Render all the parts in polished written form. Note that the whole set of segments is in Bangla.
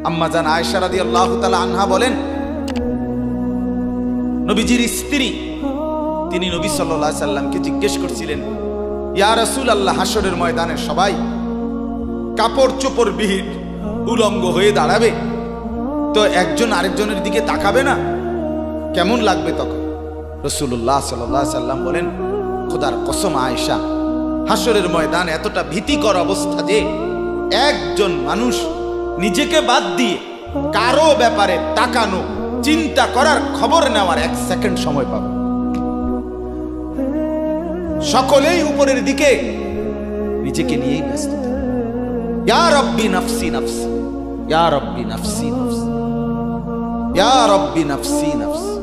আম্মা জান আয়েশা রাদিয়াল্লাহু তাআলা আনহা বলেন, নবীজির স্ত্রী তিনি নবী সাল্লাল্লাহু আলাইহি সাল্লামকে জিজ্ঞেস করছিলেন, ইয়া রাসূলুল্লাহ, হাসরের ময়দানে সবাই কাপড় চোপড় বিহীন উলঙ্গ হয়ে দাঁড়াবে, তো একজন আরেকজনের দিকে তাকাবে না, কেমন লাগবে তখন? রাসূলুল্লাহ সাল্লাল্লাহু আলাইহি সাল্লাম বলেন, খোদার কসম আয়েশা, হাসরের ময়দান এতটা ভীতিকর অবস্থা যে একজন মানুষ নিজেকে বাদ দিয়ে কারো ব্যাপারে তাকানো, চিন্তা করার, খবর নেওয়ার 1 সেকেন্ড সময় পাবে। সকলেই উপরের দিকে নিজেকে নিয়েই ব্যস্ত থাকে। ইয়া রব্বি নাফসি নাফসি, ইয়া রব্বি নাফসি নাফসি, ইয়া রব্বি নাফসি নাফসি।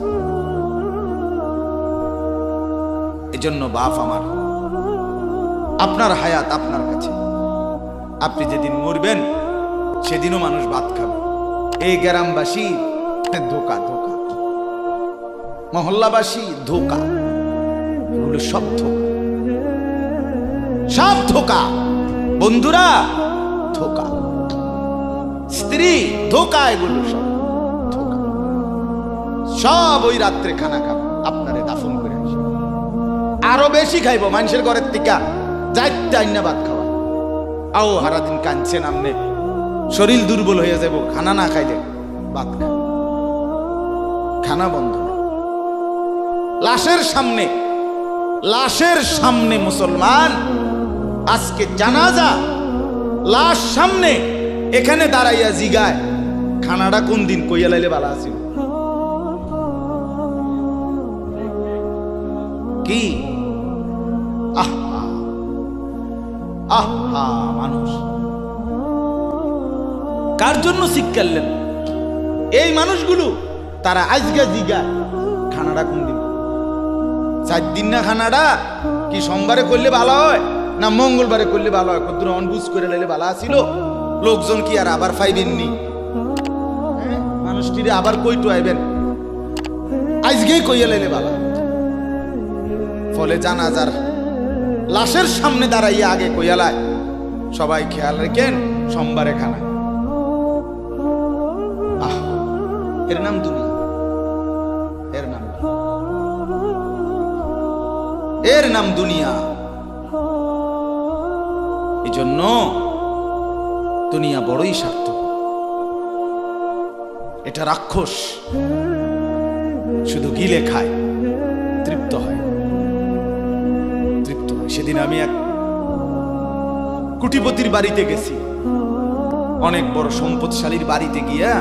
এজন্য বাপ আমার, আপনার হায়াত আপনার কাছে। আপনি যেদিন মরবেন সেদিনও মানুষ ভাত খাবে। এই গ্রামবাসী ধোকা, ধোকা, মহল্লাবাসী ধোকা, এগুলো সব ধোকা, সব ধোকা। বন্ধুরা ধোকা, স্ত্রী ধোকা, এগুলো সব ধোকা। সব ওই রাত্রে খানা খাবো, আপনারে দাফন করে আসে, আরো বেশি খাইব মানুষের ঘরের থেকে যাইতে আইনা ভাত খাওয়া। আও সারাদিন কাঁদছেন আমনে, শরীর দুর্বল হয়ে যাব, খানা না খাইলে ভাত খা, খানা বন্ধ। লাশের সামনে, লাশের সামনে মুসলমান আজকে জানাজা, লাশ সামনে, এখানে দাঁড়াইয়া জিগায় খানাটা কোন দিন কইয়া লাইলে ভালো আছিল। কি আহা আহা, মানুষ কার জন্য শিক্ষালেন? এই মানুষগুলো তারা আজকে জিগায় খানাটা কোন দিন। 4 দিন না খানাটা কি সোমবারে করলে ভালো হয় না মঙ্গলবারে করলে ভালো হয়? কত অনবুঝ করে লাইলে ভালো আসিল, লোকজন কি আর আবার পাইবেননি? মানুষটিরে আবার কইটু আইবেন, আজকেই কইয়া লাইলে ভালো। ফলে জানাজার লাশের সামনে দাঁড়াইয়া আগে কইয়ালায়, সবাই খেয়াল রেখেন সোমবারে খানা। আহ, এর নাম দুনিয়া, এর নাম, এর নাম দুনিয়া। এই জন্য দুনিয়া বড়ই স্বার্থপর, এটা রাক্ষস, শুধু গিলে খায়, তৃপ্ত হয়, তৃপ্ত হয়। সেদিন আমি এক কুটিপতির বাড়িতে গেছি, অনেক বড় সম্পদশালীর বাড়িতে গিয়া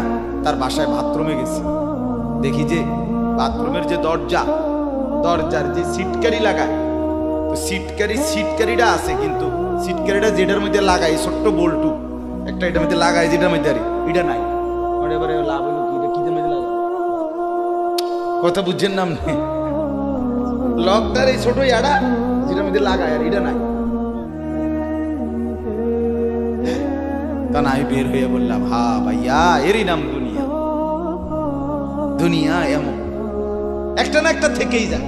তার বাসায় বাথরুমে গেছি। দেখি যে বাথরুমের যে দরজা, দরজার যে সিটকারি লাগায়, তো সিটকারিটা আছে, কিন্তু সিটকারিটা যেটার মধ্যে লাগাই ছোট্ট বল্টু একটা, এটার মধ্যে লাগাই যেটার মধ্যে এটা নাই। এবারে লাভ হলো কি, এটা কিদের মধ্যে লাগাই, কথা বুঝছেন নাম নেই, লকটার এই ছোট ইয়াটা যেটার মধ্যে লাগায়, আর এটা নাই। তা না, আমি বের হয়ে বললাম, হা ভাইয়া, এরই নাম দুনিয়া। দুনিয়া এমন একটা না একটা থেকেই যায়,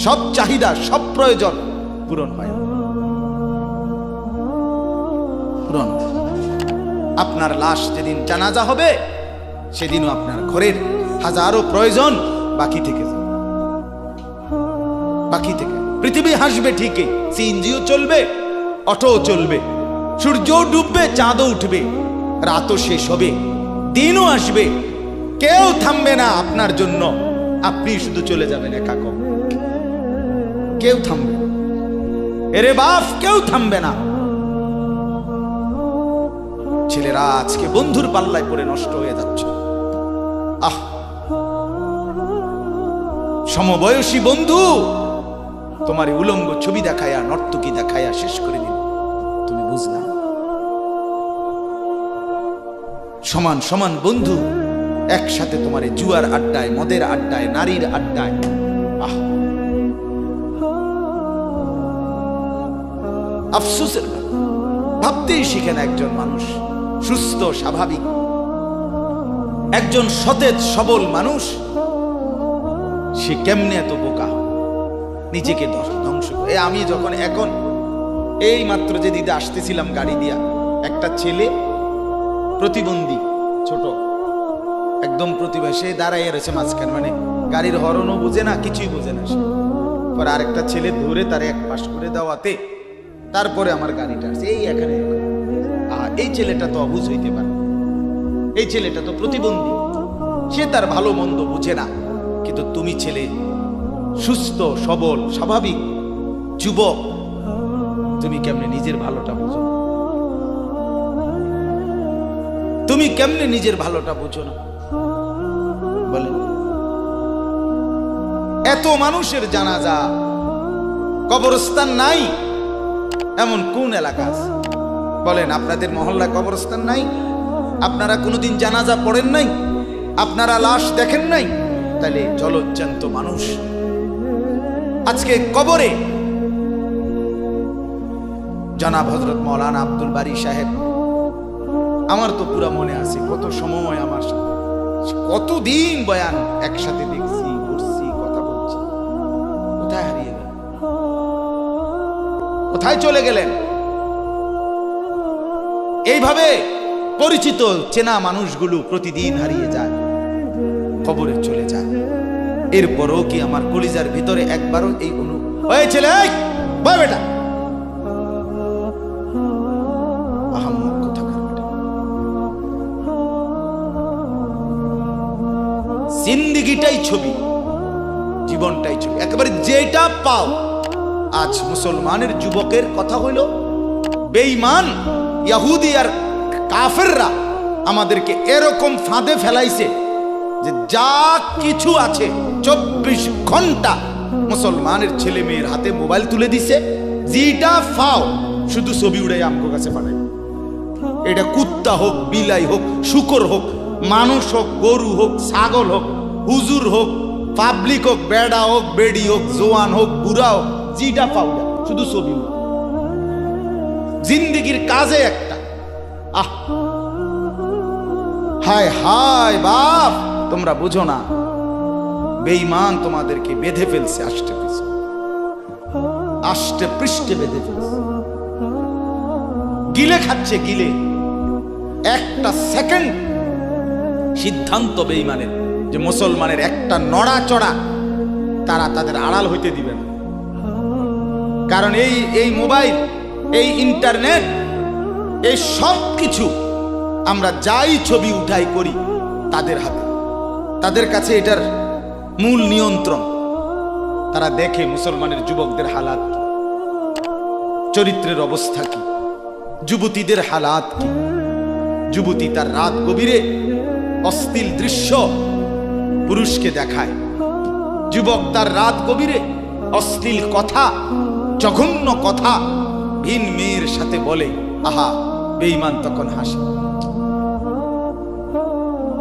সব চাহিদা, সব প্রয়োজন পূরণ হয়, পূরণ। আপনার লাশ যেদিন জানাজা হবে সেদিনও আপনার ঘরের হাজারো প্রয়োজন বাকি থেকে যাবে, বাকি থেকে। পৃথিবী হাসবে ঠিকই, সিএনজিও চলবে, অটোও চলবে, সূর্যও ডুববে, চাঁদও উঠবে, রাতও শেষ হবে, দিনও আসবে, কেউ থামবে না আপনার জন্য। আপনি শুধু চলে যাবেন একা, কেউ থামবে না। এরে বাপ, কেউ থামবে না। ছেলেরা আজকে বন্ধুর পাল্লায় পড়ে নষ্ট হয়ে যাচ্ছে। আহ, সমবয়সী বন্ধু তোমার উলঙ্গ ছবি দেখায়া, নর্তকী দেখায়া শেষ করে দিল, তুমি বুঝলাম। সমান সমান বন্ধু একসাথে তোমার জুয়ার আড্ডায়, মদের আড্ডায়, নারীর আড্ডায়। আহ, আফসোসের ভাবতেই শিখে না একজন মানুষ সুস্থ স্বাভাবিক, একজন সতেজ সবল মানুষ, সে কেমনে এত বোকা, নিজেকে ধ্বংস করে। আমি যখন এখন এই মাত্র যে দিদি আসতেছিলাম গাড়ি দিয়া, একটা ছেলে প্রতিবন্ধী, ছোট একদম প্রতিবেশী দাঁড়াইয়া রয়েছে মাঝখানে, মানে গাড়ির হরনও বুঝে না, কিছুই বুঝে না সে। পরে আরেকটা ছেলে ধরে তার এক পাশ করে দেওয়াতে তারপরে আমার গাড়িটা আসছে এই এখানে। এই ছেলেটা তো অবুঝ হইতে পারে, এই ছেলেটা তো প্রতিবন্ধী, সে তার ভালো মন্দ বুঝে না। কিন্তু তুমি ছেলে সুস্থ সবল স্বাভাবিক যুবক, তুমি কেমনে নিজের ভালোটা বুঝো? তুমি কেমনে নিজের ভালোটা বুঝো না বলেন? এত মানুষের জানাজা, কবরস্থান নাই এমন কোন এলাকা আছে বলেন? আপনাদের মহল্লায় কবরস্থান নাই? আপনারা কোনোদিন জানাজা পড়েন নাই? আপনারা লাশ দেখেন নাই? তাহলে জলজ্জান্ত মানুষ আজকে কবরে। জনাব হযরত মাওলানা আব্দুল বারী সাহেব, আমার তো পুরো মনে আছে কত সময় আমার সাথে, কতদিন বয়ান একসাথে দেখছি, ঘুরছি, কথা বলছি। কোথায় হারিয়ে গেলেন? কোথায় চলে গেলেন? এইভাবে পরিচিত চেনা মানুষগুলো প্রতিদিন হারিয়ে যায়, কবরে চলে যায়। এরপরও কি আমার কলিজার ভিতরে একবারও এই ওই ছেলে, বয় বেটা, আহাম্মক কোথাকার বেটা। জিন্দেগিটাই ছবি, জীবনটাই ছবি, একেবারে যেটা পাও। আজ মুসলমানের যুবকের কথা হইল বেঈমান ইহুদি আর কাফেররা আমাদেরকে এরকম ফাঁদে ফেলাইছে যে যা কিছু আছে 24 ঘন্টা মুসলমানের ছেলে মেয়ের হাতে মোবাইল তুলে দিছে। যেটা ফাও শুধু ছবি উড়াই আমগো কাছে পাঠায়। এটা কুত্তা হোক, বিলাই হোক, শুকর হোক, মানুষ হোক, গরু হোক, ছাগল হোক, হুজুর হোক, পাবলিক হোক, বেড়া হোক, বেড়ি হোক, জোয়ান হোক, বুড়া হোক, যেটা পাও শুধু ছবি। জিন্দেগির কাজে একটা হায় হায় বাপ, তোমরা বুঝো না, বেঈমান তোমাদেরকে বেঁধে ফেলছে, আষ্টে পৃষ্ঠে বেঁধে ফেলছে, গিলে খাচ্ছে, গিলে। একটা সেকেন্ড সিদ্ধান্ত বেঈমানের যে মুসলমানের একটা নড়াচড়া তারা তাদের আড়াল হইতে দিবে না। কারণ এই মোবাইল, এই ইন্টারনেট, এই সব কিছু আমরা যাই ছবি উঠাই করি তাদের হাতে, তাদের কাছে এটার মূল নিয়ন্ত্রণ। তারা দেখে মুসলমানের যুবকদের হালাত, চরিত্রের অবস্থা কি, যুবতীদের হালাত কি। যুবতী তার রাত গভীরে অশ্লীল দৃশ্য পুরুষকে দেখায়, যুবক তার রাত গভীরে অশ্লীল কথা, জঘন্য কথা ভিন মেয়ের সাথে বলে। আহা, বেঈমান তখন হাসে,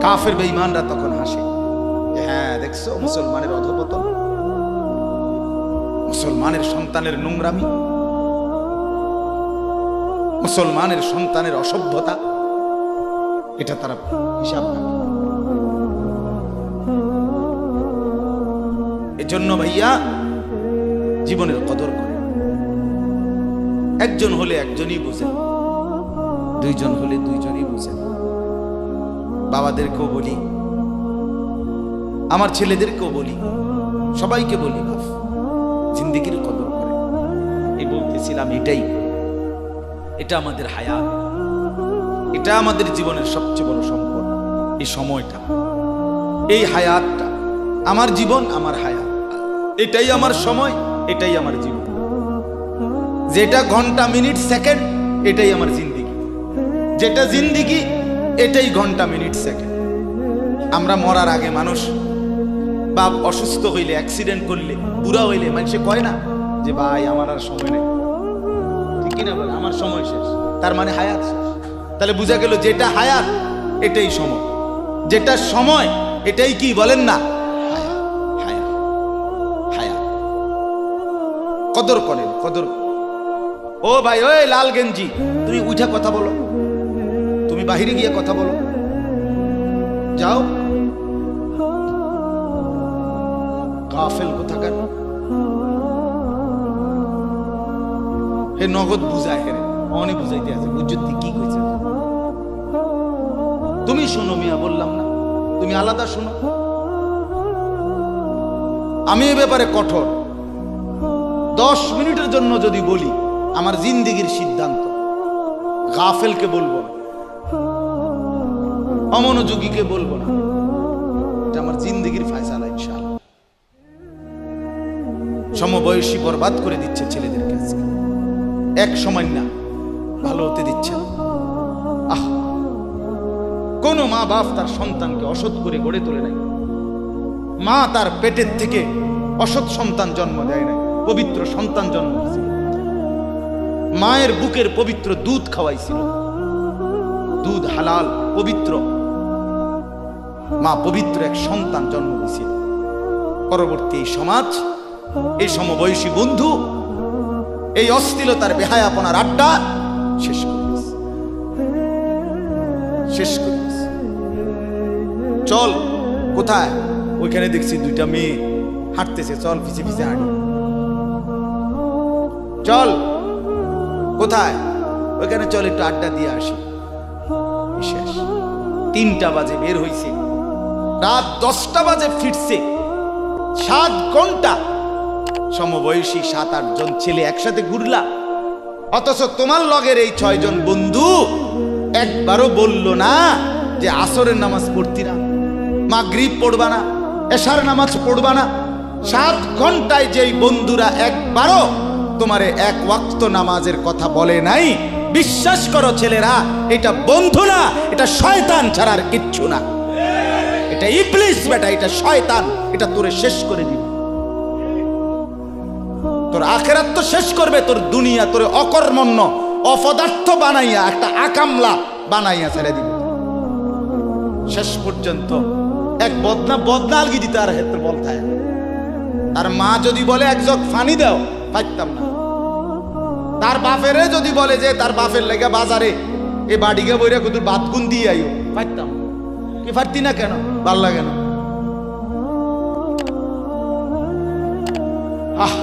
কাফের বেঈমানরা তখন হাসে, হ্যাঁ দেখছো মুসলমানের অধপতন, মুসলমানের সন্তানের নোংরামি, মুসলমানের সন্তানের অসভ্যতা, এটা তারা হিসাব রাখে। এজন্য ভাইয়া জীবনের কদর করে। একজন হলে একজনই বুঝেন, দুইজন হলে দুইজনই বুঝেন। বাবাদেরকেও বলি, আমার ছেলেদেরকেও বলি, সবাইকে বলি, বাপ জিন্দেগির কদর করে। এই বলতেছিলাম, এটা আমাদের হায়াত, এটা আমাদের জীবনের সবচেয়ে বড় সম্পদ। এই সময়টা, এই হায়াতটা, আমার জীবন, আমার হায়াত, এটাই আমার সময়, এটাই আমার জীবন। যেটা ঘন্টা, মিনিট, সেকেন্ড, এটাই আমার জিন্দেগি। যেটা জিন্দেগি, এটাই ঘন্টা, মিনিট, সেকেন্ড। আমরা মরার আগে মানুষ বাপ অসুস্থ হইলে, অ্যাক্সিডেন্ট করলে, বুড়া হইলে মানুষে কয় না যে ভাই আমার আর সময় নেই, ঠিক কিনা বলে, আমার সময় শেষ, তার মানে হায়াত শেষ। তাহলে বোঝা গেল যেটা হায়াত এটাই সময়, যেটা সময় এটাই কি বলেন না হায়াত। হায়াত হায়াত কদর করেন, কদর। ও ভাই, ওই লাল গেঞ্জি, তুমি উঠা কথা বলো, তুমি বাহিরে গিয়ে কথা বলো, যাও। কাফেল কোথাকার, হে নগদ বুঝায়, হে অনে বুঝাইতে আছে, বুঝতে কি কইছে। তুমি শোনো মিয়া, বললাম না তুমি আলাদা শোনো। আমি এ ব্যাপারে কঠোর। 10 মিনিটের জন্য যদি বলি আমার জিন্দেগির সিদ্ধান্ত, গাফেলকে বলবো না, অমনোযোগীকে বলবো না, এটা আমার জিন্দেগির ফয়সালা ইনশাআল্লাহ। সমবয়সী বরবাদ করে দিচ্ছে ছেলেদের কাছে, এক সময় না ভালো হতে দিচ্ছে না। আহ, কোন মা বাপ তার সন্তানকে অসৎ করে গড়ে তোলে নাই। মা তার পেটের থেকে অসৎ সন্তান জন্ম দেয় নাই, পবিত্র সন্তান জন্ম দিয়েছিল। মায়ের বুকের পবিত্র দুধ খাওয়াইছিল, দুধ হালাল পবিত্র। মা পবিত্র এক সন্তান জন্ম দিয়েছিল। পরবর্তী এই সমাজ, এই সমবয়সী বন্ধু এই অশ্লীলতার বেহায়াপনার আড্ডা শেষ করে দিয়েছে, শেষ করে দিয়েছে। চল কোথায়? ওইখানে দেখছি 2টা মেয়ে হাঁটতেছে, চল পিছে পিছে হাঁটি। চল কোথায়? ওইখানে চল একটু আড্ডা দিয়ে আসি। শেষ। 3টা বাজে বের হইছে, রাত 10টা বাজে ফিরছে। 7 ঘন্টা সমবয়সী 7-8 জন ছেলে একসাথে ঘুরলা, অথচ তোমার লগের এই 6 জন বন্ধু একবারও বলল না যে আসরের নামাজ পড়তি না, মাগরিব পড়বা না, এশার নামাজ পড়বা না। 7 ঘন্টায় যেই বন্ধুরা একবারও তোমারে এক ওয়াক্ত নামাজের কথা বলে নাই, বিশ্বাস করো ছেলেরা, এটা বন্ধু না, এটা শয়তান ছাড়া আর কিচ্ছু না। এটা ইবলিস বেটা, এটা শয়তান, এটা তোরে শেষ করে দিবে। তোর আখিরাত তো শেষ করবে, তোর দুনিয়া তোরে অকর্মণ্য অপদার্থ বানাইয়া একটা আকামলা বানাইয়া ছেড়ে দিবে। শেষ পর্যন্ত এক বদনা আলগি দিতে আর ক্ষেত্রে বলতায়। তার মা যদি বলে 1 জগ পানি দাও, পাইতাম না। তার বাপেরে যদি বলে যে তার বাপের লেগে বাজারে এ বাড়িকে বইরা কত বাতগুন দিয়ে আইও, পাইতাম কি পারতি না। কেন? ভাল লাগে না। আহ